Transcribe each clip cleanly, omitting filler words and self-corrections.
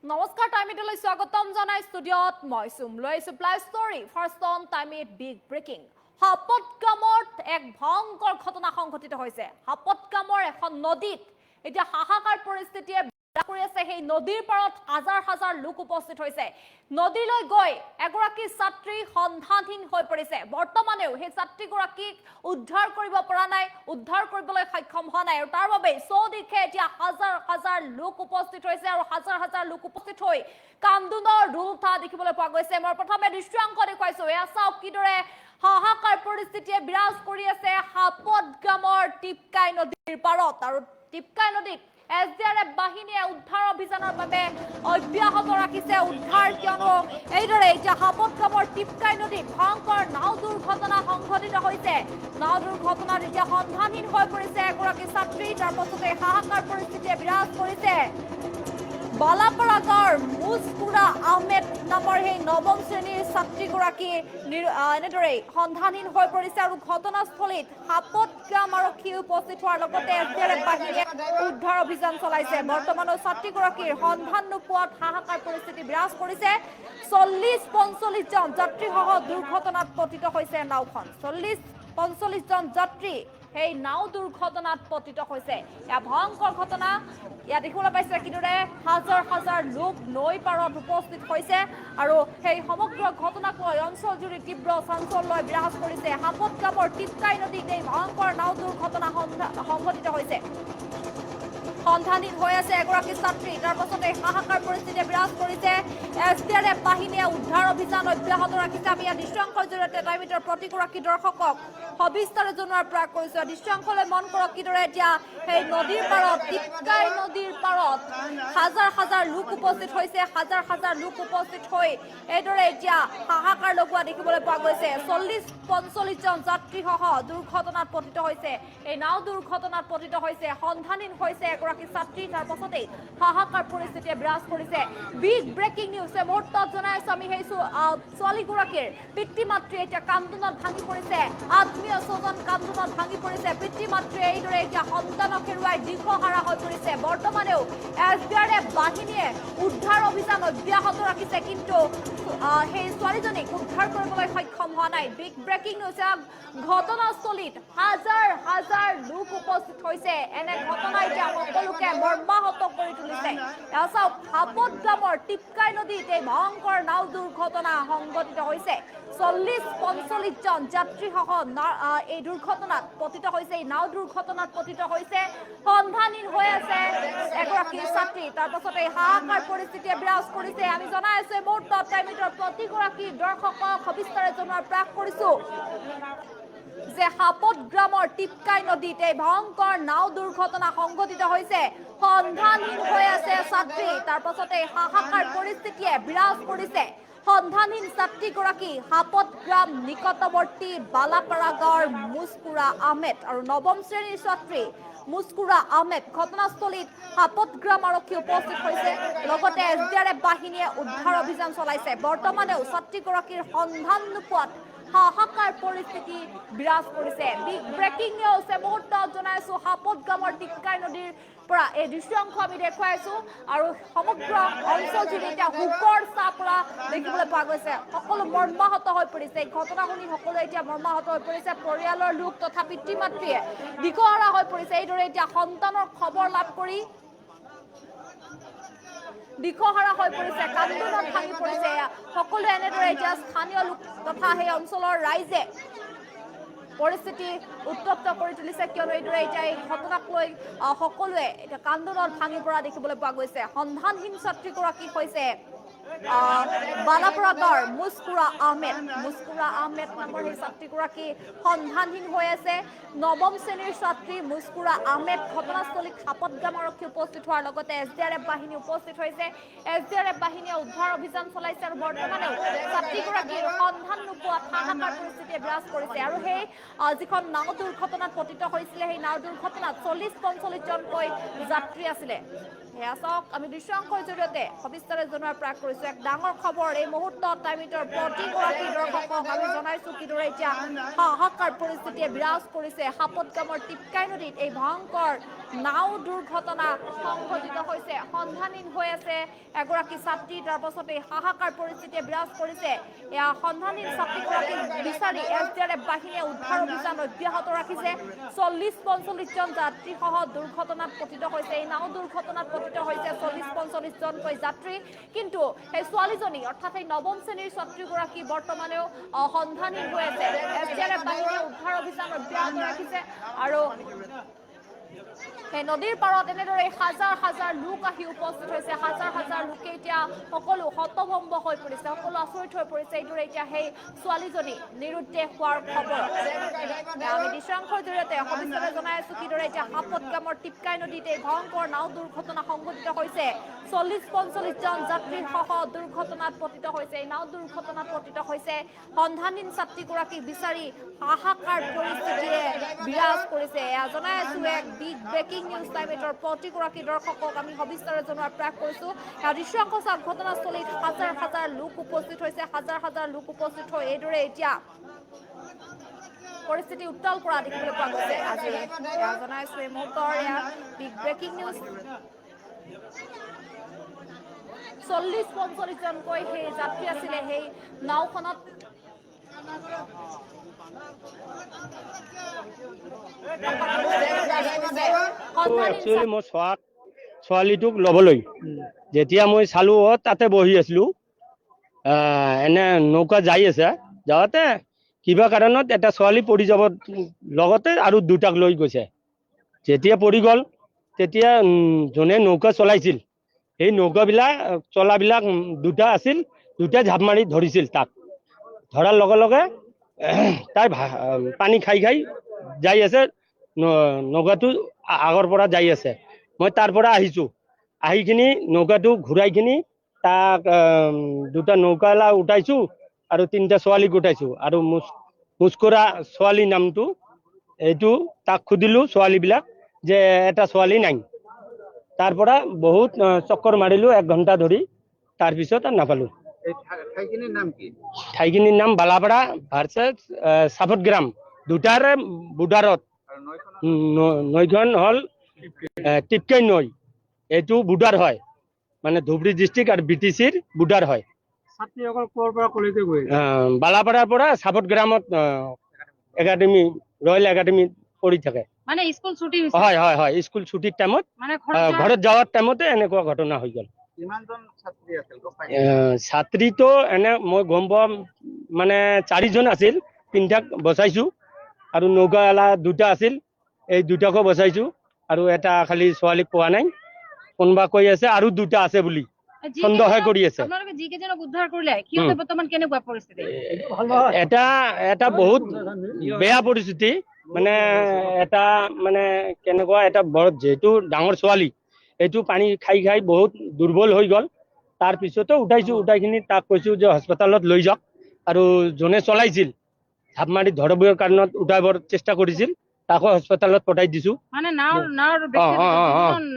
নমস্কাৰ টাইমিটলৈ স্বাগতম জনাই ষ্টুডিঅ'ত মই সুম লৈছো প্লাই ষ্টৰী ফাৰ্ষ্ট অন টাইমিট বিগ ব্ৰেকিং হাপতকামত এক ভয়ংকৰ ঘটনা সংঘটিত হৈছে হাপতকামৰ এখন নদীত এতিয়া হাহাকাৰ পৰিস্থিতিয়ে কৰি আছে সেই নদীৰ পাৰত হাজাৰ হাজাৰ লোক উপস্থিত হৈছে নদীলৈ গৈ এগৰাকী ছাত্ৰী সন্ধানহীন হৈ পৰিছে বৰ্তমানেও সেই ছাত্ৰীগৰাকীক উদ্ধাৰ কৰিব পৰা নাই উদ্ধাৰ কৰিবলৈ সক্ষম হোৱা নাই আৰু তাৰ বাবে চৌদিশে এতিয়া হাজাৰ হাজাৰ লোক উপস্থিত হৈছে আৰু হাজাৰ হাজাৰ লোক উপস্থিত হৈ কান্দোনৰ ৰূপ উঠা দেখিবলৈ পোৱা গৈছে মই প্ৰথমে দৃশ্যাংশ দেখুৱাইছো এয়া চাওক কিদৰে হাহাকাৰ পৰিস্থিতিয়ে বিৰাজ কৰি আছে হাপতগামৰ টিপকাই নদীৰ পাৰত আৰু টিপকাই নদীত SDRF বাহিনীয়ে উদ্ধাৰ অভিযানৰ বাবে অব্যাহত ৰাখিছে উদ্ধাৰ কিয়নো এইদৰে এতিয়া হাপতগামৰ টিপকাই নদীত ভয়ংকৰ নাও দুৰ্ঘটনা সংঘটিত হৈছে নাও দুৰ্ঘটনাত এতিয়া সন্ধানহীন হৈ পৰিছে এগৰাকী ছাত্ৰী তাৰ পাছতে হাহাকাৰ পৰিস্থিতিয়ে বিৰাজ কৰিছে বালাপাৰা গাঁৱৰ মুস্কুৰা আহমেদ নামৰ সেই নৱম শ্ৰেণীৰ ছাত্ৰীগৰাকী এনেদৰে সন্ধানহীন হৈ পৰিছে আৰু ঘটনাস্থলীত হাপতগাম আৰক্ষী উপস্থিত হোৱাৰ লগতে SDRF বাহিনীয়ে উদ্ধাৰ অভিযান চলাইছে বৰ্তমানৰ ছাত্ৰীগৰাকীৰ সন্ধান নোপোৱাত হাহাকাৰ পৰিস্থিতি বিৰাজ কৰিছে 40-45 জন যাত্ৰীসহ দুৰ্ঘটনাত পতিত হৈছে নাওখন 40-45 জন যাত্ৰী সেই নাও দুৰ্ঘটনাত পতিত হৈছে এয়া ভয়ংকৰ ঘটনা ইয়াত দেখিবলৈ পাইছে কিদৰে হাজাৰ হাজাৰ লোক নৈ পাৰত উপস্থিত হৈছে আৰু সেই সমগ্ৰ ঘটনাক লৈ অঞ্চলজুৰি তীব্ৰ চাঞ্চল্য বিৰাজ কৰিছে হাপতগামৰ টিপকাই নদীত এই ভয়ংকৰ নাও দুৰ্ঘটনা সংঘটিত হৈছে সন্ধানহীন হৈ আছে এগৰাকী ছাত্ৰী তাৰ পাছতে হাহাকাৰ পৰিস্থিতিয়ে বিৰাজ কৰিছে SDRF বাহিনীয়ে উদ্ধাৰ অভিযান অব্যাহত ৰাখিছে আমি ইয়াৰ দৃশ্যাংশৰ জৰিয়তে টাইমিটৰ প্ৰতিগৰাকী দৰ্শকক সবিস্তাৰে জনোৱাৰ প্ৰয়াস কৰিছো দৃশ্যাংশলৈ মন কৰক কিদৰে এতিয়া সেই নদীৰ পাৰত টিপকাই নদীৰ পাৰত হাজাৰ হাজাৰ লোক উপস্থিত হৈছে হাজাৰ হাজাৰ লোক উপস্থিত হৈ এইদৰে এতিয়া হাহাকাৰ লগোৱা দেখিবলৈ পোৱা গৈছে 40-45 জন যাত্ৰীসহ দুৰ্ঘটনাত পতিত হৈছে এই নাও দুৰ্ঘটনাত পতিত হৈছে সন্ধানহীন হৈছে এগৰাকী ছাত্ৰী তাৰ পাছতে হাহাকাৰ পৰিস্থিতিয়ে বিৰাজ কৰিছে বিগ ব্ৰেকিং নিউজ এই মুহূৰ্তত জনাইছো আমি সেই ছোৱালীগৰাকীৰ পিতৃ মাতৃ এতিয়া কান্দোনত ভাঙি পৰিছে আত্মীয় স্বজন কান্দোনত ভাঙি পৰিছে পিতৃ মাতৃয়ে এইদৰে এতিয়া সন্তানক হেৰুৱাই দিশহাৰা হৈ পৰিছে বৰ্তমানেও SDRF বাহিনীয়ে উদ্ধাৰ অভিযান অব্যাহত ৰাখিছে কিন্তু সেই ছোৱালীজনীক উদ্ধাৰ কৰিবলৈ সক্ষম হোৱা নাই বিগ ব্ৰেকিং নিউজ ঘটনাস্থলীত হাজাৰ হাজাৰ লোক উপস্থিত হৈছে এনে ঘটনা এতিয়া সকলোকে মৰ্মাহত কৰি তুলিছে চাওক হাপতগামৰ টিপকাই নদীত এই ভয়ংকৰ নাও দুৰ্ঘটনা সংঘটিত হৈছে 40-45 জন যাত্ৰীসহ এই দুৰ্ঘটনাত পতিত হৈছে এই নাও দুৰ্ঘটনাত পতিত হৈছে সন্ধানহীন হৈ আছে এগৰাকী ছাত্ৰী তাৰ পাছতে হাহাকাৰ পৰিস্থিতিয়ে বিৰাজ কৰিছে আমি জনাই আছো এই মুহূৰ্তত টাইমিটৰ প্ৰতিগৰাকী দৰ্শকক সবিস্তাৰে জনোৱাৰ প্ৰয়াস কৰিছো যে হাপতগ্ৰামৰ টিপকাই নদীত এই ভয়ংকৰ নাও দুৰ্ঘটনা সংঘটিত হৈছে সন্ধানহীন হৈ আছে ছাত্ৰী তাৰ পাছতে হাহাকাৰ পৰিস্থিতিয়ে বিৰাজ কৰিছে সন্ধানহীন ছাত্ৰীগৰাকী হাপতগ্ৰাম নিকটৱৰ্তী বালাপাৰা গাঁৱৰ মুস্কুৰা আহমেদ আৰু নৱম শ্ৰেণীৰ ছাত্ৰী মুস্কুৰা আহমেদ ঘটনাস্থলীত হাপতগ্ৰাম আৰক্ষী উপস্থিত হৈছে লগতে SDRF বাহিনীয়ে উদ্ধাৰ অভিযান চলাইছে বৰ্তমানেও ছাত্ৰীগৰাকীৰ সন্ধান নোপোৱাত হাহাকাৰ পৰিস্থিতি বিৰাজ কৰিছে বিগ ব্ৰেকিং নিউজ এই মুহূৰ্তত জনাইছো হাপতগামৰ টিপকাই নদীৰ পৰা এই দৃশ্যাংশ আমি দেখুৱাইছো আৰু সমগ্ৰ অঞ্চলজুৰি এতিয়া হুকৰ চাহ পৰা দেখিবলৈ পোৱা গৈছে সকলো মৰ্মাহত হৈ পৰিছে এই ঘটনা শুনি সকলো এতিয়া মৰ্মাহত হৈ পৰিছে পৰিয়ালৰ লোক তথা পিতৃ মাতৃয়ে দিশহাৰা হৈ পৰিছে এইদৰে এতিয়া সন্তানৰ খবৰ লাভ কৰি দিশহাৰা হৈ পৰিছে কান্দোনত ভাঙি পৰিছে সকলো এনেদৰে এতিয়া স্থানীয় লোক তথা সেই অঞ্চলৰ ৰাইজে পৰিস্থিতি উত্তপ্ত কৰি তুলিছে কিয়নো এইদৰে এতিয়া এই ঘটনাক লৈ সকলোৱে এতিয়া কান্দোনত ভাঙি পৰা দেখিবলৈ পোৱা গৈছে সন্ধানহীন ছাত্ৰীগৰাকী হৈছে বালাপাৰা গাঁৱৰ মুস্কুৰা আহমেদ নামৰ সেই ছাত্ৰীগৰাকী সন্ধানহীন হৈ আছে নৱম শ্ৰেণীৰ ছাত্ৰী মুস্কুৰা আহমেদ ঘটনাস্থলীত হাপতগাম আৰক্ষী উপস্থিত হোৱাৰ লগতে SDRF বাহিনী উপস্থিত হৈছে SDRF বাহিনীয়ে উদ্ধাৰ অভিযান চলাইছে আৰু বৰ্তমানেও ছাত্ৰীগৰাকীৰ সন্ধান নোপোৱাত হাহাকাৰ পৰিস্থিতিয়ে বিৰাজ কৰিছে আৰু সেই যিখন নাও দুৰ্ঘটনাত পতিত হৈছিলে সেই নাও দুৰ্ঘটনাত 40-45 জনকৈ যাত্ৰী আছিলে সেয়া চাওক আমি দৃশ্যাংশৰ জৰিয়তে সবিস্তাৰে জনোৱাৰ প্ৰয়াস কৰিছো এক ডাঙৰ খবৰ এই মুহূৰ্তত টাইমিটৰ প্ৰতিগৰাকী দৰ্শকক আমি জনাইছো কিদৰে এতিয়া হাহাকাৰ পৰিস্থিতিয়ে বিৰাজ কৰিছে হাপতগামৰ টিপকাই নদীত এই ভয়ংকৰ নাও দুৰ্ঘটনা সংঘটিত হৈছে সন্ধানহীন হৈ আছে এগৰাকী ছাত্ৰী তাৰ পাছতে হাহাকাৰ পৰিস্থিতিয়ে বিৰাজ কৰিছে এয়া সন্ধানহীন ছাত্ৰীগৰাকীক বিচাৰি SDRF বাহিনীয়ে উদ্ধাৰ অভিযান অব্যাহত ৰাখিছে 40-45 জন যাত্ৰীসহ দুৰ্ঘটনাত পতিত হৈছে এই নাও দুৰ্ঘটনাত পতিত হৈছে 40-45 জনকৈ যাত্ৰী কিন্তু এই ছোৱালীজনী অৰ্থাৎ এই নৱম শ্ৰেণীৰ ছাত্ৰীগৰাকী বৰ্তমানেও সন্ধানহীন হৈ আছে SDRF বাহিনীয়ে উদ্ধাৰ অভিযান অব্যাহত ৰাখিছে আৰু এই নদীৰ পাৰত এনেদৰে হাজাৰ হাজাৰ লোক আহি উপস্থিত হৈছে হাজাৰ হাজাৰ লোকে এতিয়া সকলো হতভম্ব হৈ পৰিছে সকলো আচৰিত হৈ পৰিছে এইদৰে এতিয়া সেই ছোৱালীজনী নিৰুদ্দেশ হোৱাৰ খবৰ আমি দৃশ্যাংশৰ জৰিয়তে সবিস্তাৰে জনাই আছো কিদৰে এতিয়া হাপতগামৰ টিপকাই নদীত এই ভয়ংকৰ নাও দুৰ্ঘটনা সংঘটিত হৈছে 40-45 জন যাত্ৰীসহ দুৰ্ঘটনাত পতিত হৈছে এই নাও দুৰ্ঘটনাত পতিত হৈছে সন্ধানহীন ছাত্ৰীগৰাকীক বিচাৰি হাহাকাৰ পৰিস্থিতিয়ে বিৰাজ কৰিছে এয়া জনাই আছো এক বিগ ব্ৰেকিং নিউজ টাইমেটৰ প্ৰতিগৰাকী দৰ্শকক আমি সবিস্তাৰে জনোৱাৰ প্ৰয়াস কৰিছোঁ দৃশ্যাংশ চাওক ঘটনাস্থলীত হাজাৰ হাজাৰ লোক উপস্থিত হৈছে হাজাৰ হাজাৰ লোক উপস্থিত হৈ এইদৰে এতিয়া পৰিস্থিতি উত্তাল কৰা দেখিবলৈ পোৱা গৈছে আজি জনাইছো এই মুহূৰ্তৰ এয়া বিগ ব্ৰেকিং নিউজ 40-45 জনকৈ সেই যাত্ৰী আছিলে সেই নাওখনত একচুৱেলি মই ছোৱালীটোক ল'বলৈ যেতিয়া মই চালো তাতে বহি আছিলো এনে নৌকা যাই আছে যাওঁতে কিবা কাৰণত এটা ছোৱালী পৰি যাব লগতে আৰু দুটাক লৈ গৈছে যেতিয়া পৰি গ'ল তেতিয়া যোনে নৌকা চলাইছিল সেই নৌকাবিলাক চলাবিলাক দুটা আছিল দুটাই ঝাপ মাৰি ধৰিছিল তাক ধৰাৰ লগে লগে তাই পানী খাই খাই যাই আছে নৌকাটো আগৰ পৰা যাই আছে মই তাৰ পৰা আহিছো আহি কিনি নৌকাটো ঘূৰাই কিনি তাক দুটা নৌকালা উঠাইছো আৰু তিনিটা ছোৱালীক উঠাইছো আৰু মুস্কুৰা ছোৱালী নামটো এইটো তাক সুধিলো ছোৱালীবিলাক যে এটা ছোৱালী নাই তাৰ পৰা বহুত চক্কৰ মাৰিলো 1 ঘণ্টা ধৰি তাৰপিছত নাপালো ঠাইখিনিৰ নাম বালাপাৰা ভাৰ্চেছ সাপতগ্ৰাম দুটাৰে বুডাৰত নৈখন হ'ল টিপকাই নৈ এইটো বুডাৰ হয় মানে ধুবুৰী ডিষ্ট্ৰিক্ট আৰু BTCৰ বুডাৰ হয় ছাত্ৰীসকল ক'ৰ পৰা কলৈকে গৈ বালাপাৰাৰ পৰা সাপতগ্ৰামত একাডেমি ৰয়েল একাডেমি পঢ়ি থাকে মানে স্কুল ছুটি হৈছে হয় হয় হয় স্কুল ছুটিৰ টাইমত মানে ঘৰত যাওয়াৰ টাইমতে এনেকুৱা ঘটনা হৈ গ'ল কিমানজন ছাত্ৰী আছিল ছাত্ৰীটো এনে মই গম পোৱা মানে 4 জন আছিল 3টাক বচাইছো আৰু নৌকাৱালা দুটা আছিল এই দুটাকো বচাইছো আৰু এটা খালি ছোৱালীক পোৱা নাই কোনোবা কৈ আছে আৰু দুটা আছে বুলি সন্দেহ কৰি আছে আপোনালোকে যি কেইজনক উদ্ধাৰ কৰিলে কিয়তে বৰ্তমান কেনেকুৱা পৰিস্থিতি এটা বহুত বেয়া পৰিস্থিতি মানে এটা মানে কেনেকুৱা এটা বৰ যেহেতু ডাঙৰ ছোৱালী এইটো পানী খাই খাই বহুত দুৰ্বল হৈ গ'ল তাৰ পিছতো উঠাইছো উঠাই কিনি তাক কৈছো যে হস্পিটালত লৈ যাওক আৰু যোনে চলাইছিল ঝাপ মাৰি ধৰিবৰ কাৰণত উঠাবৰ চেষ্টা কৰিছিল তাকো হস্পিটালত পঠাই দিছো মানে নাওৰ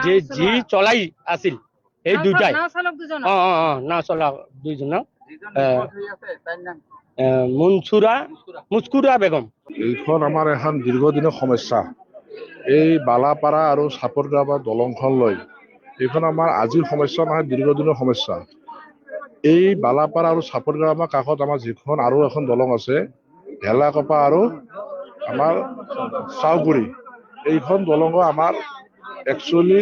যে যি চলাই আছিল এই দুটাই নাও চালক দুজন নাও চলাক দুইজনক মুস্কুৰা বেগম এইখন আমাৰ এখন দীৰ্ঘদিনৰ সমস্যা এই বালাপাৰা আৰু সাপতগ্ৰামৰ দলংখন লৈ এইখন আমাৰ আজিৰ সমস্যা নহয় দীৰ্ঘদিনৰ সমস্যা এই বালাপাৰা আৰু সাপতগ্ৰামৰ কাষত আমাৰ যিখন আৰু এখন দলং আছে ঢেলাকপা আৰু আমাৰ চাউগুৰি এইখন দলঙো আমাৰ একচুৱেলি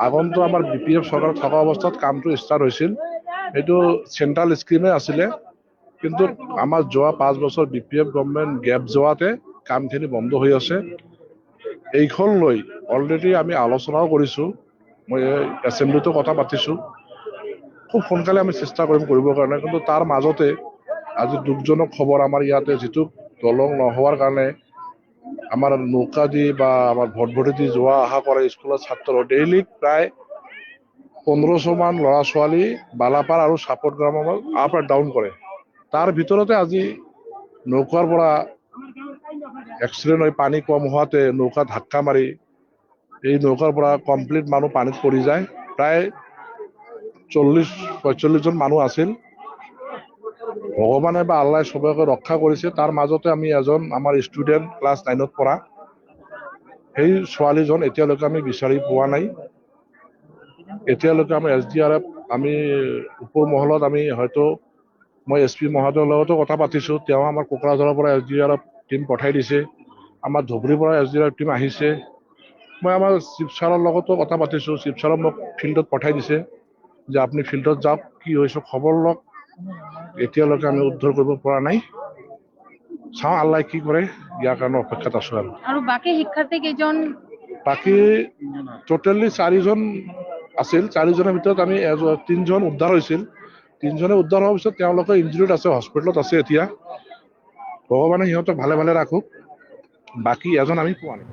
আগন্তুক আমাৰ BPF চৰকাৰ থকা অৱস্থাত কামটো ষ্টাৰ্ট হৈছিল এইটো চেণ্ট্ৰেল স্কিমে আছিলে কিন্তু আমাৰ যোৱা 5 বছৰ BPF গভৰ্ণমেণ্ট গেপ যোৱাতে কামখিনি বন্ধ হৈ আছে এইখন লৈ অলৰেডি আমি আলোচনাও কৰিছোঁ মই এছেম্বলিতো কথা পাতিছোঁ খুব সোনকালে আমি চেষ্টা কৰিবৰ কাৰণে কিন্তু তাৰ মাজতে আজি দুখজনক খবৰ আমাৰ ইয়াতে যিটো দলং নোহোৱাৰ কাৰণে আমাৰ নৌকা দি বা আমাৰ ভটভটি দি যোৱা অহা কৰে স্কুলৰ ছাত্ৰ ডেইলি প্ৰায় 1500 মান ল'ৰা ছোৱালী বালাপাৰা আৰু সাপতগ্ৰামৰ আপ আৰু ডাউন কৰে তাৰ ভিতৰতে আজি নৌকাৰ পৰা এক্সিডেণ্ট হৈ পানী কম হোৱাতে নৌকা ধাক্কা মাৰি এই নৌকাৰ পৰা কমপ্লিট মানুহ পানীত পৰি যায় প্ৰায় 40-45 জন মানুহ আছিল ভগৱানে বা আল্লাহে সবকে ৰক্ষা কৰিছে তাৰ মাজতে আমি এজন আমাৰ ষ্টুডেণ্ট ক্লাছ 9ত পঢ়া সেই ছোৱালীজন এতিয়ালৈকে আমি বিচাৰি পোৱা নাই। এতিয়ালৈকে আমি SDRF আমি ওপৰ মহলত আমি হয়তো মই SP মহোদয়ৰ লগতো কথা পাতিছোঁ। তেওঁ আমাৰ কোকৰাঝাৰৰ পৰা SDRF টিম পঠাই দিছে, আমাৰ ধুবুৰীৰ পৰা SDRF টিম আহিছে। মই আমাৰ চিফ ছাৰৰ লগতো কথা পাতিছোঁ। চিফ ছাৰক মোক ফিল্ডত পঠাই দিছে যে আপুনি ফিল্ডত যাওক, কি হৈছে খবৰ লওক। এতিয়ালৈকে আমি উদ্ধাৰ কৰিব পৰা নাই। চাওঁ আল্লাই কি কৰে, ইয়াৰ কাৰণে অপেক্ষাত আছোঁ আৰু। আৰু বাকী শিক্ষাৰ্থী কেইজন বাকী টোটেলি 4জন আছিল। 4জনৰ ভিতৰত আমি 3জন উদ্ধাৰ হৈছিল। 3জনে উদ্ধাৰ হোৱাৰ পিছত তেওঁলোকে ইঞ্জুৰিত আছে, হস্পিটেলত আছে এতিয়া। ভগৱানে সিহঁতক ভালে ভালে ৰাখক। বাকী এজন আমি পোৱা নাই।